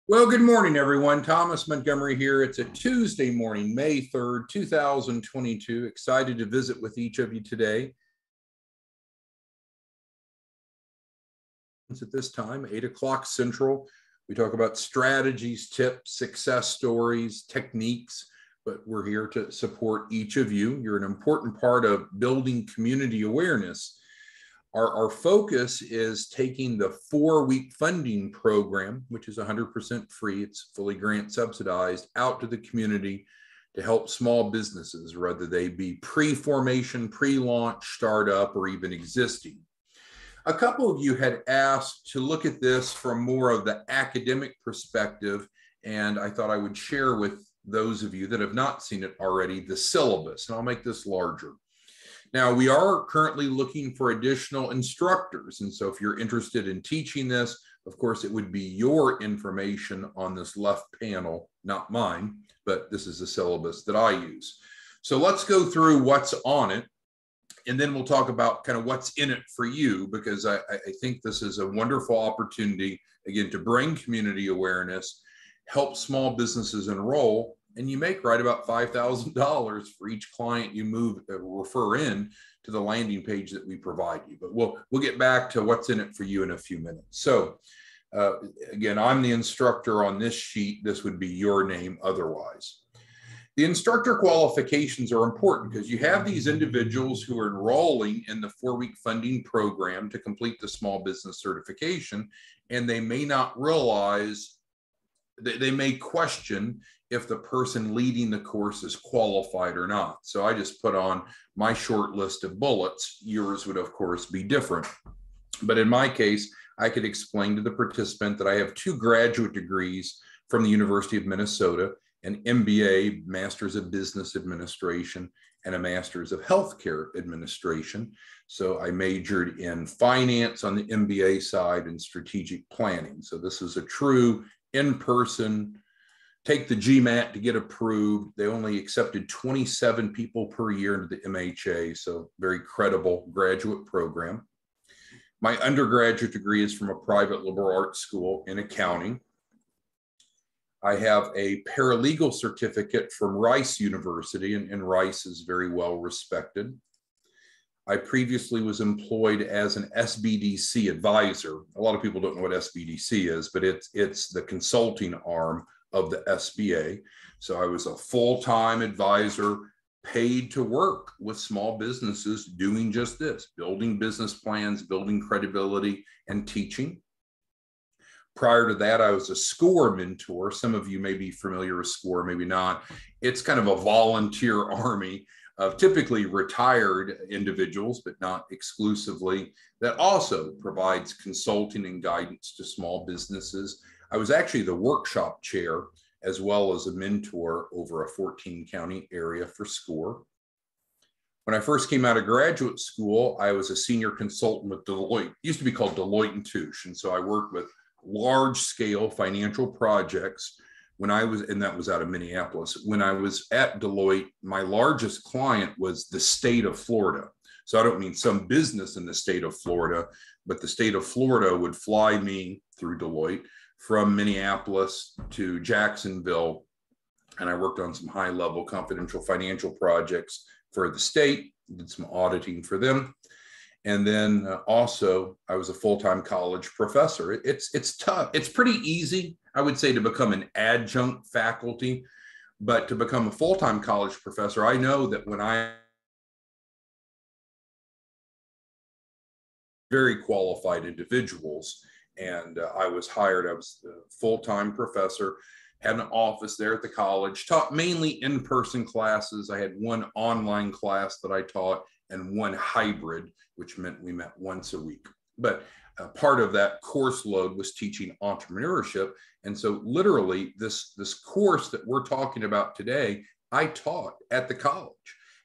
Well, good morning, everyone. Thomas Montgomery here. It's a Tuesday morning, May 3rd, 2022. Excited to visit with each of you today. At this time, 8 o'clock Central, we talk about strategies, tips, success stories, techniques, but we're here to support each of you. You're an important part of building community awareness. Our focus is taking the 4-week funding program, which is 100% free, it's fully grant subsidized, out to the community to help small businesses, whether they be pre-formation, pre-launch, startup, or even existing. A couple of you had asked to look at this from more of the academic perspective, and I thought I would share with those of you that have not seen it already, the syllabus, and I'll make this larger. Now, we are currently looking for additional instructors. And so if you're interested in teaching this, of course, it would be your information on this left panel, not mine, but this is the syllabus that I use. So let's go through what's on it, and then we'll talk about kind of what's in it for you, because I think this is a wonderful opportunity, again, to bring community awareness, help small businesses enroll, and you make right about $5,000 for each client you refer in to the landing page that we provide you. But we'll get back to what's in it for you in a few minutes. So again, I'm the instructor on this sheet. This would be your name otherwise. The instructor qualifications are important because you have these individuals who are enrolling in the 4-week funding program to complete the small business certification, and they may not realize, they may question if the person leading the course is qualified or not. So I just put on my short list of bullets. Yours would, of course, be different. But in my case, I could explain to the participant that I have 2 graduate degrees from the University of Minnesota, an MBA, Master's of Business Administration, and a Master's of Healthcare Administration. So I majored in finance on the MBA side and strategic planning. So this is a true in-person, take the GMAT to get approved. They only accepted 27 people per year into the MHA, so very credible graduate program. My undergraduate degree is from a private liberal arts school in accounting. I have a paralegal certificate from Rice University, and Rice is very well respected. I previously was employed as an SBDC advisor. A lot of people don't know what SBDC is, but it's the consulting arm of the SBA. So I was a full-time advisor paid to work with small businesses doing just this, building business plans, building credibility, and teaching. Prior to that, I was a SCORE mentor. Some of you may be familiar with SCORE, maybe not. It's kind of a volunteer army of typically retired individuals, but not exclusively, that also provides consulting and guidance to small businesses. I was actually the workshop chair as well as a mentor over a 14-county area for SCORE. When I first came out of graduate school, I was a senior consultant with Deloitte. It used to be called Deloitte & Touche, and so I worked with large-scale financial projects. And that was out of Minneapolis. When I was at Deloitte, my largest client was the state of Florida. So I don't mean some business in the state of Florida, but the state of Florida would fly me through Deloitte from Minneapolis to Jacksonville. And I worked on some high-level confidential financial projects for the state, did some auditing for them. And then also, I was a full-time college professor. It's tough. It's pretty easy, I would say, to become an adjunct faculty, but to become a full-time college professor, I know that when I very qualified individuals, and I was hired, I was the full-time professor, had an office there at the college, taught mainly in-person classes. I had 1 online class that I taught and 1 hybrid, which meant we met once a week. But part of that course load was teaching entrepreneurship. And so literally this course that we're talking about today, I taught at the college.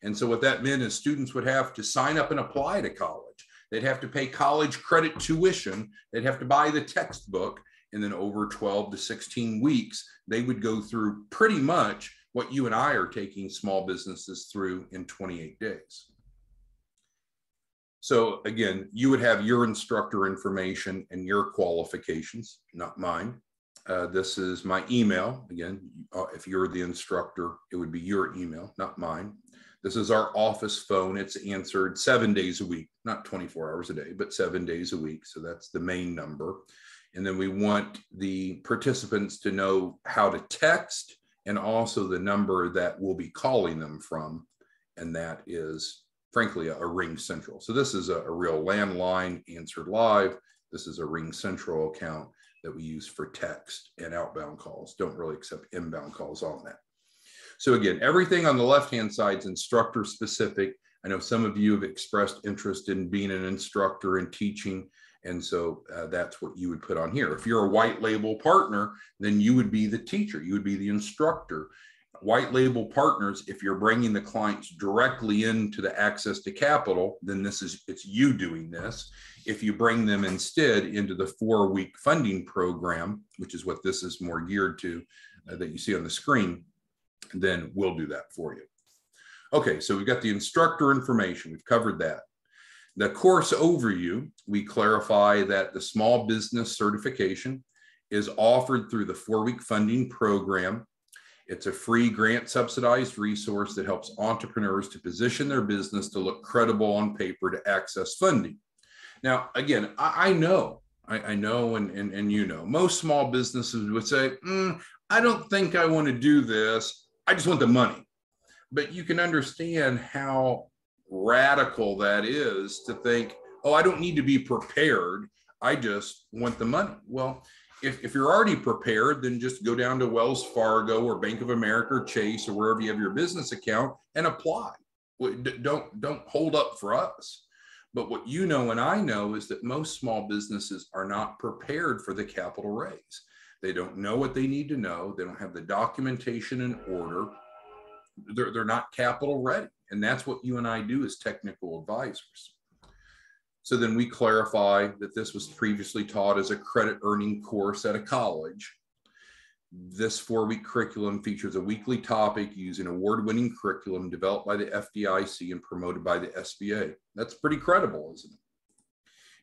And so what that meant is students would have to sign up and apply to college. They'd have to pay college credit tuition. They'd have to buy the textbook. And then over 12 to 16 weeks, they would go through pretty much what you and I are taking small businesses through in 28 days. So again, you would have your instructor information and your qualifications, not mine. This is my email. Again, if you're the instructor, it would be your email, not mine. This is our office phone. It's answered 7 days a week, not 24 hours a day, but 7 days a week. So that's the main number. And then we want the participants to know how to text and also the number that we'll be calling them from. And that is, frankly, a Ring Central. So this is a real landline answered live. This is a Ring Central account that we use for text and outbound calls. Don't really accept inbound calls on that. So again, everything on the left-hand side is instructor specific. I know some of you have expressed interest in being an instructor and teaching. And so that's what you would put on here. If you're a white label partner, then you would be the teacher. You would be the instructor. White label partners, if you're bringing the clients directly into the access to capital, then it's you doing this. If you bring them instead into the 4-week funding program, which is what this is more geared to, that you see on the screen, then we'll do that for you. Okay, so we've got the instructor information. We've covered that. The course overview, we clarify that the small business certification is offered through the 4-week funding program. It's a free grant subsidized resource that helps entrepreneurs to position their business to look credible on paper to access funding. Now, again, I know, and you know, most small businesses would say, I don't think I want to do this. I just want the money. But you can understand how radical that is to think, oh, I don't need to be prepared. I just want the money. Well, if you're already prepared, then just go down to Wells Fargo or Bank of America or Chase or wherever you have your business account and apply. Don't hold up for us. But what you know and I know is that most small businesses are not prepared for the capital raise. They don't know what they need to know. They don't have the documentation in order. They're not capital ready. And that's what you and I do as technical advisors. So then we clarify that this was previously taught as a credit earning course at a college. This 4-week curriculum features a weekly topic using award-winning curriculum developed by the FDIC and promoted by the SBA. That's pretty credible, isn't it?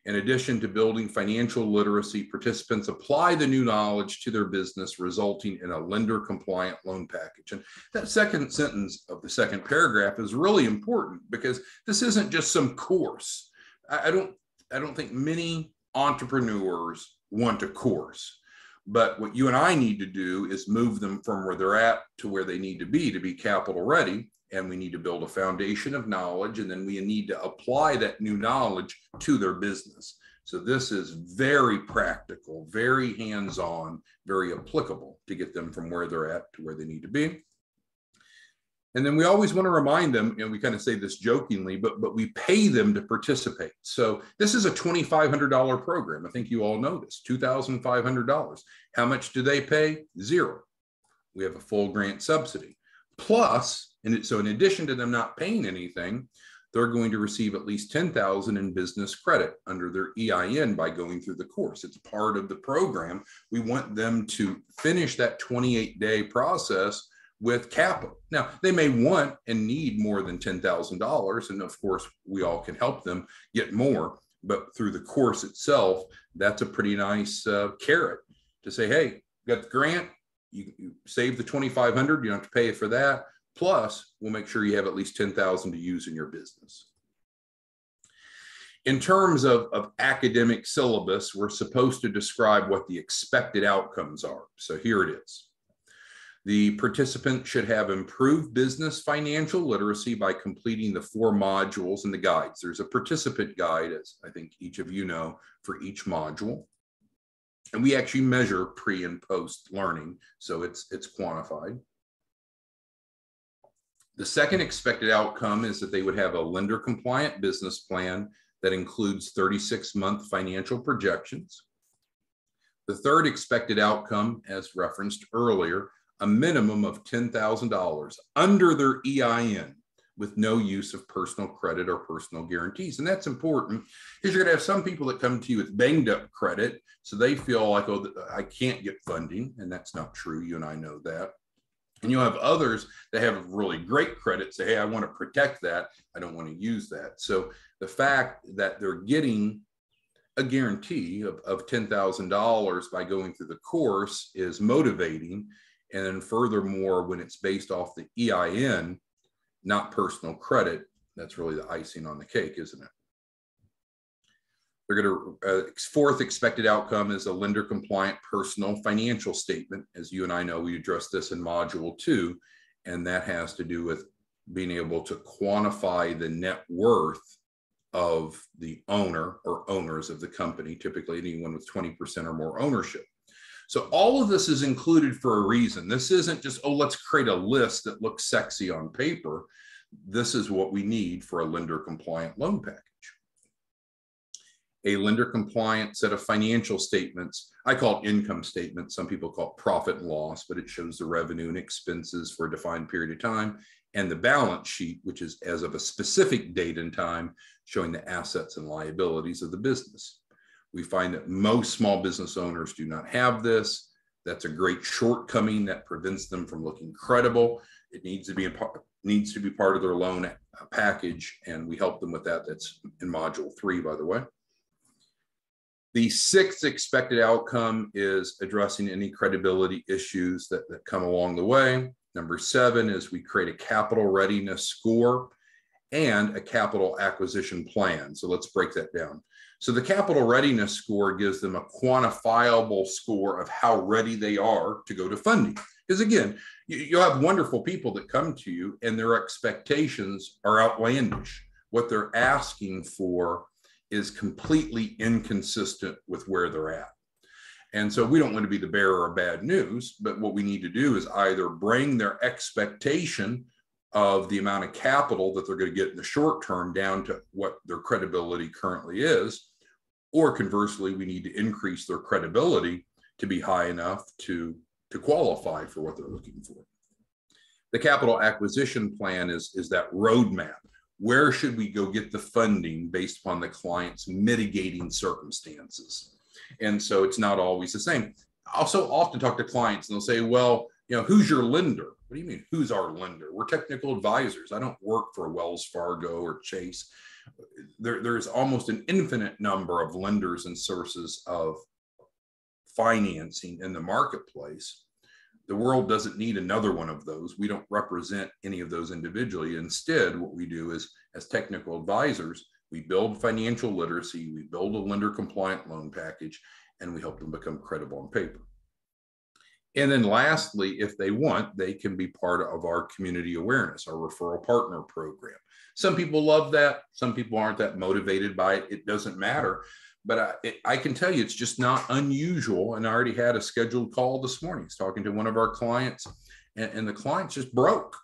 In addition to building financial literacy, participants apply the new knowledge to their business, resulting in a lender-compliant loan package. And that second sentence of the second paragraph is really important because this isn't just some course. I don't think many entrepreneurs want a course, but what you and I need to do is move them from where they're at to where they need to be capital ready. And we need to build a foundation of knowledge, and then we need to apply that new knowledge to their business. So this is very practical, very hands-on, very applicable to get them from where they're at to where they need to be. And then we always want to remind them, and we kind of say this jokingly, but we pay them to participate. So this is a $2,500 program. I think you all know this, $2,500. How much do they pay? $0. We have a full grant subsidy. Plus, so in addition to them not paying anything, they're going to receive at least $10,000 in business credit under their EIN by going through the course. It's part of the program. We want them to finish that 28-day process with capital. Now, they may want and need more than $10,000, and of course, we all can help them get more, but through the course itself, that's a pretty nice carrot to say, hey, you got the grant, you save the $2,500, you don't have to pay for that. Plus, we'll make sure you have at least $10,000 to use in your business. In terms of academic syllabus, we're supposed to describe what the expected outcomes are. So here it is. The participant should have improved business financial literacy by completing the 4 modules in the guides. There's a participant guide, as I think each of you know, for each module. And we actually measure pre and post learning, so it's quantified. The second expected outcome is that they would have a lender-compliant business plan that includes 36-month financial projections. The third expected outcome, as referenced earlier, a minimum of $10,000 under their EIN with no use of personal credit or personal guarantees. And that's important because you're going to have some people that come to you with banged up credit, so they feel like, oh, I can't get funding, and that's not true. You and I know that. And you'll have others that have really great credit say, hey, I want to protect that. I don't want to use that. So the fact that they're getting a guarantee of $10,000 by going through the course is motivating. And then furthermore, when it's based off the EIN, not personal credit, that's really the icing on the cake, isn't it? They're going to, fourth expected outcome is a lender compliant personal financial statement. As you and I know, we addressed this in module 2, and that has to do with being able to quantify the net worth of the owner or owners of the company, typically anyone with 20% or more ownership. So all of this is included for a reason. This isn't just, oh, let's create a list that looks sexy on paper. This is what we need for a lender compliant loan package. A lender compliant set of financial statements. I call it income statements. Some people call it profit and loss, but it shows the revenue and expenses for a defined period of time, and the balance sheet, which is as of a specific date and time, showing the assets and liabilities of the business. We find that most small business owners do not have this. That's a great shortcoming that prevents them from looking credible. It needs to be part of their loan package, and we help them with that. That's in module 3, by the way. The 6th expected outcome is addressing any credibility issues that come along the way. Number 7 is we create a capital readiness score and a capital acquisition plan. So let's break that down. So the capital readiness score gives them a quantifiable score of how ready they are to go to funding. Because again, you'll have wonderful people that come to you and their expectations are outlandish. What they're asking for is completely inconsistent with where they're at. And so we don't want to be the bearer of bad news, but what we need to do is either bring their expectation of the amount of capital that they're going to get in the short term down to what their credibility currently is, or conversely, we need to increase their credibility to be high enough to qualify for what they're looking for. The capital acquisition plan is that roadmap. Where should we go get the funding based upon the client's mitigating circumstances? And so it's not always the same. I also often talk to clients and they'll say, well, who's your lender? What do you mean, who's our lender? We're technical advisors. I don't work for Wells Fargo or Chase. There's almost an infinite number of lenders and sources of financing in the marketplace. The world doesn't need another one of those. We don't represent any of those individually. Instead, what we do is, as technical advisors, we build financial literacy, we build a lender compliant loan package, and we help them become credible on paper. And then lastly, if they want, they can be part of our community awareness, our referral partner program. Some people love that. Some people aren't that motivated by it. It doesn't matter. But I can tell you, it's just not unusual. And I already had a scheduled call this morning. I was talking to one of our clients, and the client's just broke.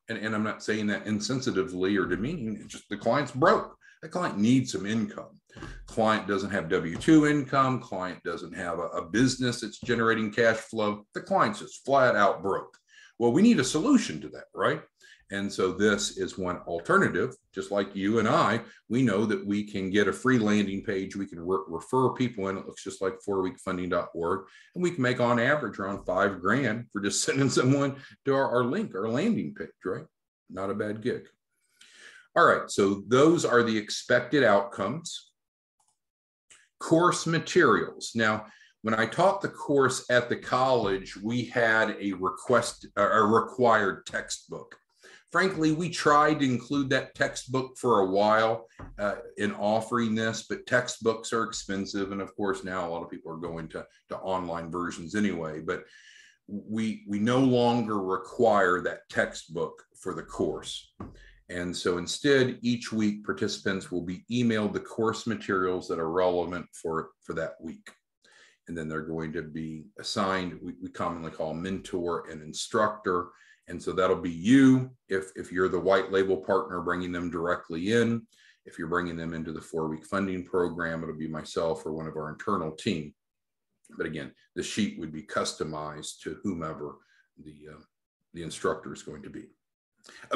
And I'm not saying that insensitively or demeaning. It's just the client's broke. The client needs some income. Client doesn't have W-2 income. Client doesn't have a business that's generating cash flow. The client's just flat out broke. Well, we need a solution to that, right? And so this is one alternative. Just like you and I, we know that we can get a free landing page. We can refer people in. It looks just like 4weekfunding.org. And we can make on average around $5,000 for just sending someone to our link, our landing page, right? Not a bad gig. All right, so those are the expected outcomes. Course materials. Now, when I taught the course at the college, we had a required textbook. Frankly, we tried to include that textbook for a while in offering this, but textbooks are expensive. And of course, now a lot of people are going to online versions anyway, but we no longer require that textbook for the course. And so instead, each week, participants will be emailed the course materials that are relevant for that week. And then they're going to be assigned, we commonly call a mentor and instructor. And so that'll be you if you're the white label partner bringing them directly in. If you're bringing them into the 4-week funding program, it'll be myself or one of our internal team. But again, the sheet would be customized to whomever the instructor is going to be.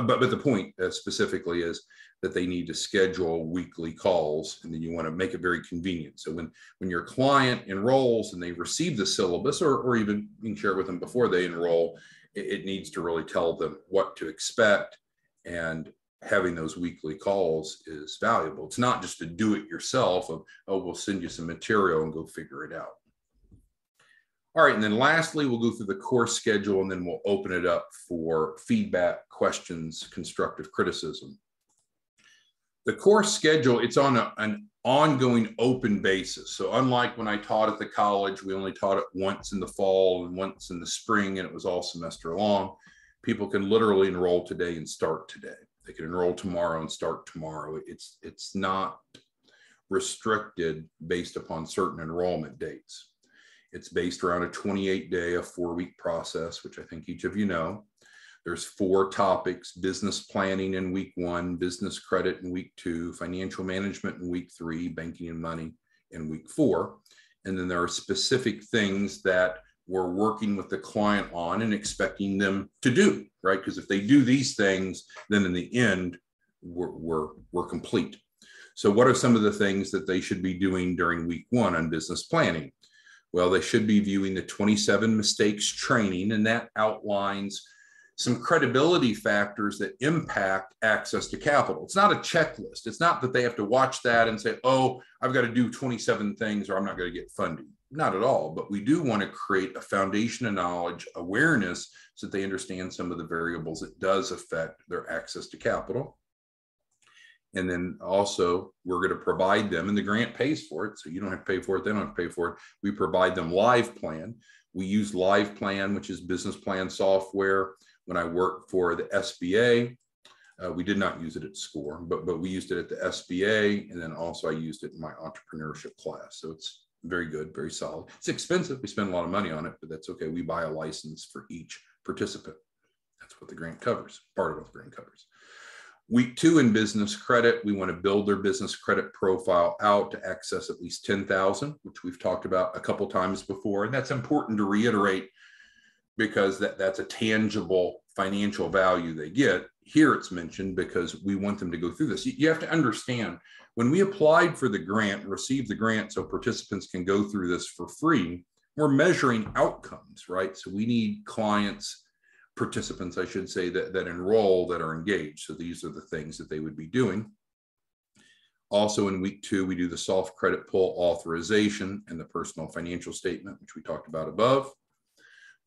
But the point specifically is that they need to schedule weekly calls, and then you want to make it very convenient. So when your client enrolls and they receive the syllabus, or even you can share it with them before they enroll, it needs to really tell them what to expect and having those weekly calls is valuable. It's not just to do it yourself of, oh, we'll send you some material and go figure it out. All right, and then lastly, we'll go through the course schedule, and then we'll open it up for feedback, questions, constructive criticism. The course schedule, it's on an ongoing open basis. So unlike when I taught at the college, we only taught it once in the fall and once in the spring, and it was all semester long. People can literally enroll today and start today. They can enroll tomorrow and start tomorrow. It's not restricted based upon certain enrollment dates. It's based around a 28-day, a 4-week process, which I think each of you know. There's 4 topics: business planning in week 1, business credit in week 2, financial management in week 3, banking and money in week 4. And then there are specific things that we're working with the client on and expecting them to do, right? Because if they do these things, then in the end, we're complete. So what are some of the things that they should be doing during week 1 on business planning? Well, they should be viewing the 27 mistakes training, and that outlines some credibility factors that impact access to capital. It's not a checklist. It's not that they have to watch that and say, oh, I've got to do 27 things or I'm not going to get funding. Not at all, but we do want to create a foundation of knowledge, awareness, so that they understand some of the variables that does affect their access to capital. And then also we're going to provide them, and the grant pays for it. So you don't have to pay for it. They don't have to pay for it. We provide them Live Plan. We use Live Plan, which is business plan software. When I worked for the SBA, we did not use it at SCORE, but we used it at the SBA. And then also I used it in my entrepreneurship class. So it's very good, very solid. It's expensive. We spend a lot of money on it, but that's okay. We buy a license for each participant. That's what the grant covers, part of what the grant covers. Week 2 in business credit, we want to build their business credit profile out to access at least 10,000, which we've talked about a couple times before. And that's important to reiterate because that's a tangible financial value they get. Here it's mentioned because we want them to go through this. You have to understand, when we applied for the grant, received the grant so participants can go through this for free, we're measuring outcomes, right? So we need clients, participants, I should say, that enroll, that are engaged. So these are the things that they would be doing. Also in week 2, we do the soft credit pull authorization and the personal financial statement, which we talked about above.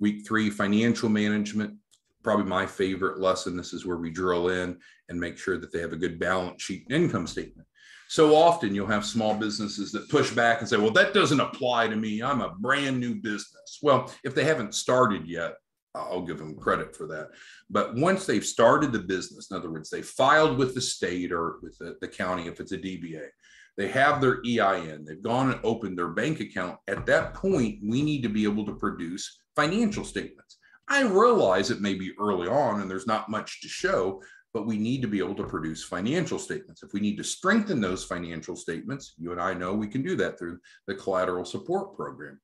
Week 3, financial management, probably my favorite lesson. This is where we drill in and make sure that they have a good balance sheet and income statement. So often you'll have small businesses that push back and say, well, that doesn't apply to me. I'm a brand new business. Well, if they haven't started yet, I'll give them credit for that. But once they've started the business, in other words, they filed with the state or with the county if it's a DBA, they have their EIN, they've gone and opened their bank account. At that point, we need to be able to produce financial statements. I realize it may be early on and there's not much to show, but we need to be able to produce financial statements. If we need to strengthen those financial statements, you and I know we can do that through the collateral support program.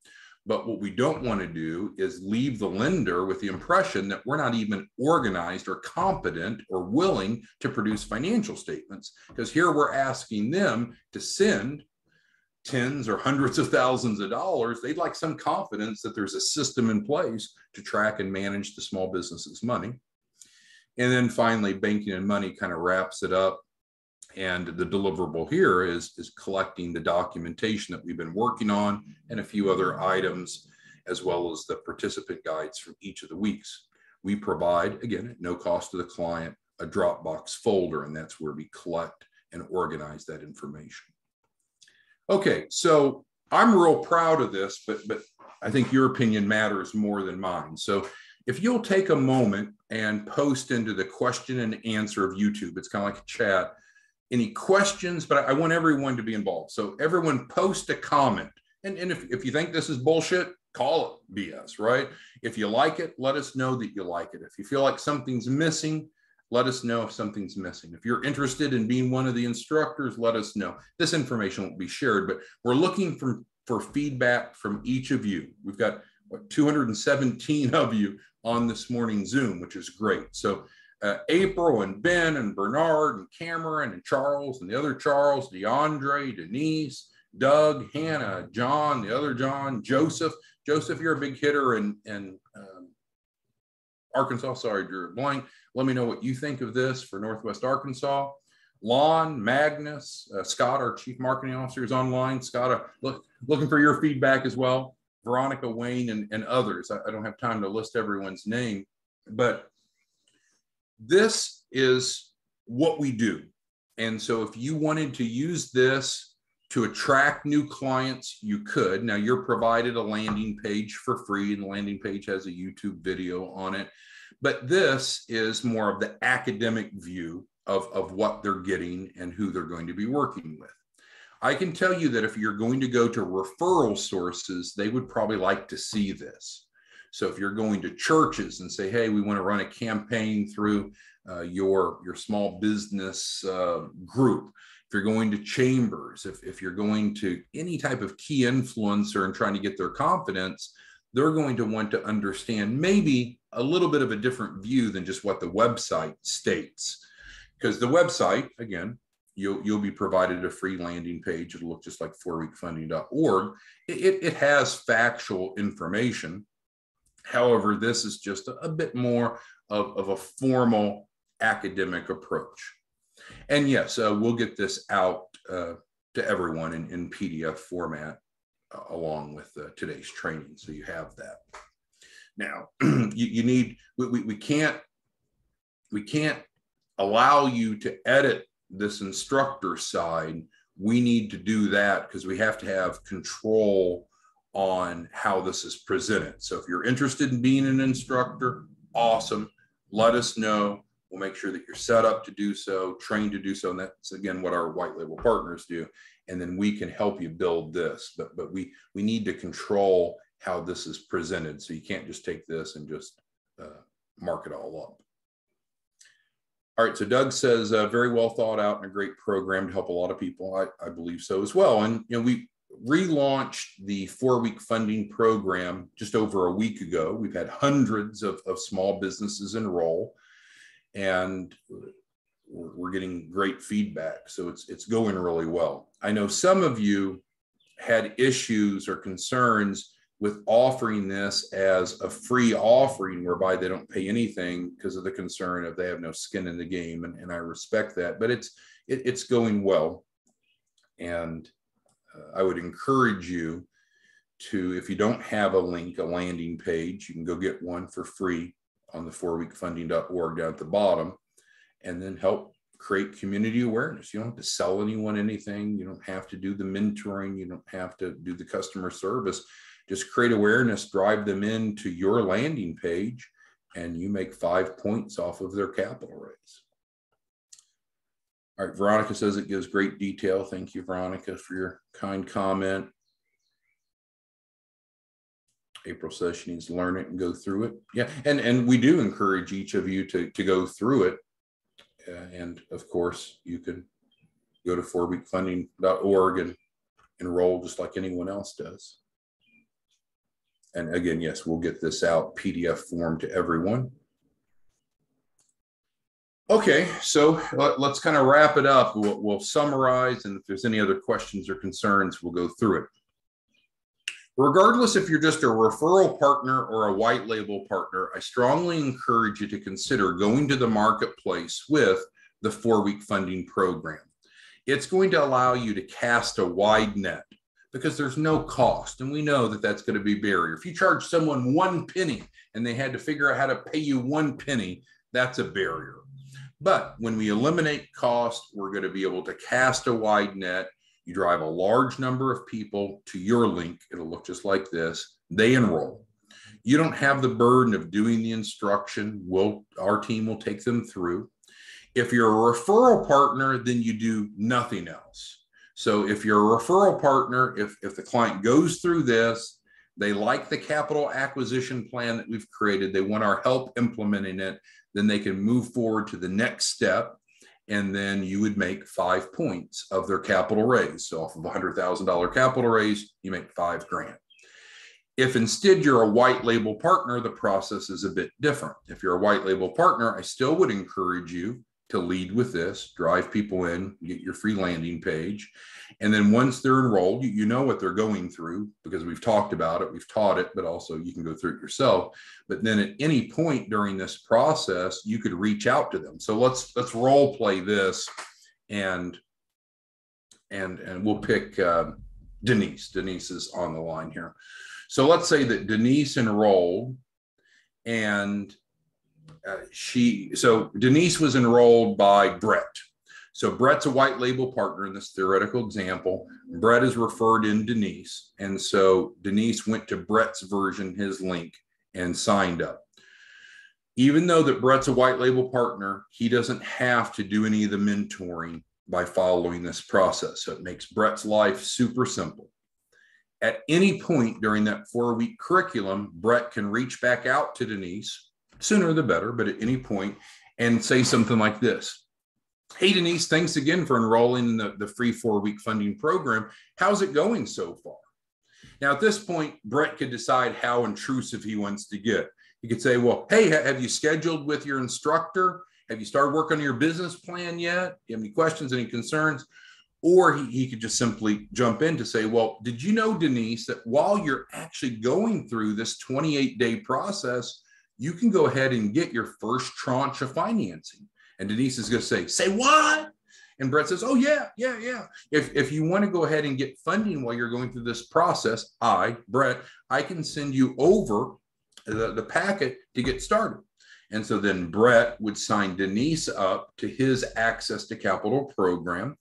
But what we don't want to do is leave the lender with the impression that we're not even organized or competent or willing to produce financial statements, because here we're asking them to send tens or hundreds of thousands of dollars. They'd like some confidence that there's a system in place to track and manage the small business's money. And then finally, banking and money kind of wraps it up. And the deliverable here is collecting the documentation that we've been working on and a few other items, as well as the participant guides from each of the weeks. We provide, again, at no cost to the client, a Dropbox folder, and that's where we collect and organize that information. Okay, so I'm real proud of this, but I think your opinion matters more than mine. So if you'll take a moment and post into the question and answer of YouTube, it's kind of like a chat, any questions, but I want everyone to be involved. So everyone post a comment. And if you think this is bullshit, call it BS, right? If you like it, let us know that you like it. If you feel like something's missing, let us know if something's missing. If you're interested in being one of the instructors, let us know. This information won't be shared, but we're looking for feedback from each of you. We've got 217 of you on this morning's Zoom, which is great. So April and Ben and Bernard and Cameron and Charles and the other Charles, DeAndre, Denise, Doug, Hannah, John, the other John, Joseph. Joseph, you're a big hitter in Arkansas, sorry, Drew Blank. Let me know what you think of this for Northwest Arkansas. Lon, Magnus, Scott, our Chief Marketing Officer, is online. Scott, looking for your feedback as well. Veronica, Wayne, and others. I don't have time to list everyone's name, but this is what we do. And so if you wanted to use this to attract new clients, you could. Now, you're provided a landing page for free, and the landing page has a YouTube video on it. But this is more of the academic view of what they're getting and who they're going to be working with. I can tell you that if you're going to go to referral sources, they would probably like to see this. So if you're going to churches and say, hey, we want to run a campaign through your small business group, if you're going to chambers, if you're going to any type of key influencer and trying to get their confidence, they're going to want to understand maybe a little bit of a different view than just what the website states. Because the website, again, you'll be provided a free landing page. It'll look just like 4weekfunding.org. It has factual information. However, this is just a bit more of a formal academic approach. And yes, we'll get this out to everyone in PDF format along with today's training. So you have that. Now, we can't allow you to edit this instructor side. We need to do that because we have to have control on how this is presented. So if you're interested in being an instructor, awesome. Let us know. We'll make sure that you're set up to do so, trained to do so. And that's, again, what our white label partners do. And then we can help you build this. But we need to control how this is presented. So you can't just take this and just mark it all up. All right, so Doug says, very well thought out and a great program to help a lot of people. I believe so as well. And we relaunched the 4-week funding program just over a week ago. We've had hundreds of small businesses enroll, and we're getting great feedback. So it's going really well. I know some of you had issues or concerns with offering this as a free offering whereby they don't pay anything because of the concern of they have no skin in the game. And I respect that, but it's going well. And I would encourage you to, if you don't have a link, a landing page, you can go get one for free on the 4weekfunding.org down at the bottom, and then help create community awareness. You don't have to sell anyone anything. You don't have to do the mentoring. You don't have to do the customer service. Just create awareness, drive them into your landing page, and you make 5 points off of their capital raise. All right, Veronica says it gives great detail. Thank you, Veronica, for your kind comment. April says she needs to learn it and go through it. Yeah, and we do encourage each of you to go through it. And of course, you can go to 4weekfunding.org and enroll just like anyone else does. And again, yes, we'll get this out PDF form to everyone. Okay, so let's kind of wrap it up. We'll summarize, and if there's any other questions or concerns, we'll go through it. Regardless if you're just a referral partner or a white label partner, I strongly encourage you to consider going to the marketplace with the 4-week funding program. It's going to allow you to cast a wide net because there's no cost. And we know that that's going to be a barrier. If you charge someone 1 penny and they had to figure out how to pay you 1 penny, that's a barrier. But when we eliminate cost, we're going to be able to cast a wide net. You drive a large number of people to your link. It'll look just like this. They enroll. You don't have the burden of doing the instruction. Our team will take them through. If you're a referral partner, then you do nothing else. So if you're a referral partner, if the client goes through this, they like the capital acquisition plan that we've created, they want our help implementing it, then they can move forward to the next step. And then you would make 5 points of their capital raise. So off of a $100,000 capital raise, you make $5,000. If instead you're a white label partner, the process is a bit different. If you're a white label partner, I still would encourage you to lead with this, drive people in, get your free landing page. And then once they're enrolled, you know what they're going through because we've talked about it, we've taught it, but also you can go through it yourself. But then at any point during this process, you could reach out to them. So let's role play this, and we'll pick Denise. Denise is on the line here. So let's say that Denise enrolled, and so Denise was enrolled by Brett. So Brett's a white label partner in this theoretical example. Brett is referred in Denise. And so Denise went to Brett's version, his link, and signed up. Even though that Brett's a white label partner, he doesn't have to do any of the mentoring by following this process. So it makes Brett's life super simple. At any point during that 4-week curriculum, Brett can reach back out to Denise, sooner the better, but at any point, and say something like this. Hey, Denise, thanks again for enrolling in the free 4-week funding program. How's it going so far? Now, at this point, Brett could decide how intrusive he wants to get. He could say, well, hey, have you scheduled with your instructor? Have you started working on your business plan yet? Do you have any questions, any concerns? Or he could just simply jump in to say, well, did you know, Denise, that while you're actually going through this 28-day process, you can go ahead and get your first tranche of financing? And Denise is going to say what? And Brett says, oh, yeah. If you want to go ahead and get funding while you're going through this process, Brett, I can send you over the packet to get started. And so then Brett would sign Denise up to his Access to Capital program.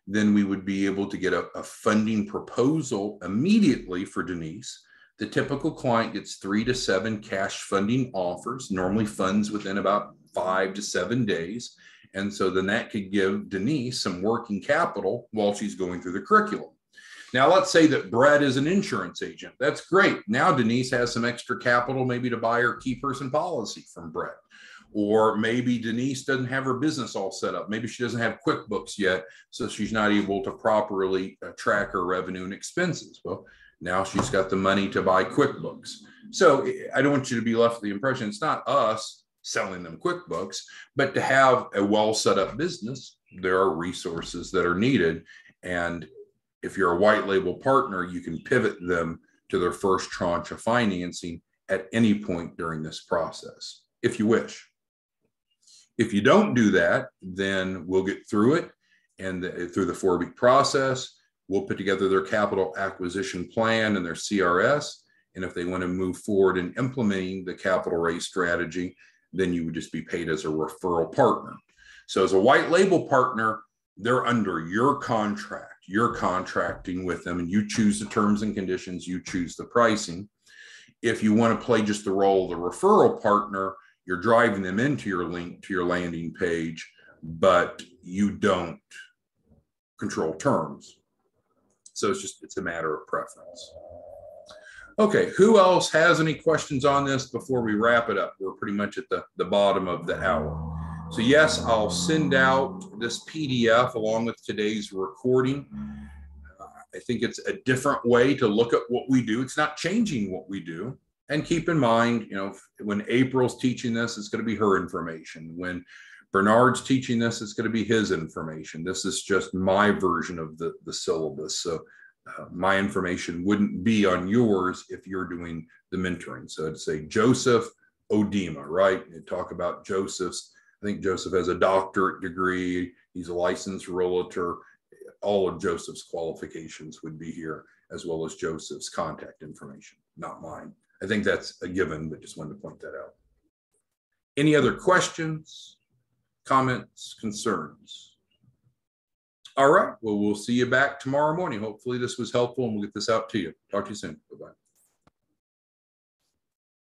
Then we would be able to get a funding proposal immediately for Denise. The typical client gets 3 to 7 cash funding offers, normally funds within about 5 to 7 days. And so then that could give Denise some working capital while she's going through the curriculum. Now, let's say that Brett is an insurance agent. That's great. Now Denise has some extra capital maybe to buy her key person policy from Brett. Or maybe Denise doesn't have her business all set up. Maybe she doesn't have QuickBooks yet, so she's not able to properly track her revenue and expenses. Well, now she's got the money to buy QuickBooks. So I don't want you to be left with the impression it's not us selling them QuickBooks, but to have a well set up business, there are resources that are needed. And if you're a white label partner, you can pivot them to their first tranche of financing at any point during this process, if you wish. If you don't do that, then we'll get through it, and through the 4-week process, we'll put together their capital acquisition plan and their CRS. And if they want to move forward in implementing the capital raise strategy, then you would just be paid as a referral partner. So as a white label partner, they're under your contract. You're contracting with them, and you choose the terms and conditions, you choose the pricing. If you want to play just the role of the referral partner, you're driving them into your link to your landing page, but you don't control terms. So it's a matter of preference. Okay, who else has any questions on this before we wrap it up? We're pretty much at the bottom of the hour. So yes, I'll send out this PDF along with today's recording. I think it's a different way to look at what we do. It's not changing what we do. And keep in mind, when April's teaching this, it's going to be her information. When Bernard's teaching this, it's going to be his information. This is just my version of the syllabus. So my information wouldn't be on yours if you're doing the mentoring. So I'd say Joseph Odema, right? You talk about Joseph's. I think Joseph has a doctorate degree. He's a licensed realtor. All of Joseph's qualifications would be here, as well as Joseph's contact information, not mine. I think that's a given, but just wanted to point that out. Any other questions, comments, concerns? All right. Well, we'll see you back tomorrow morning. Hopefully this was helpful, and we'll get this out to you. Talk to you soon. Bye-bye.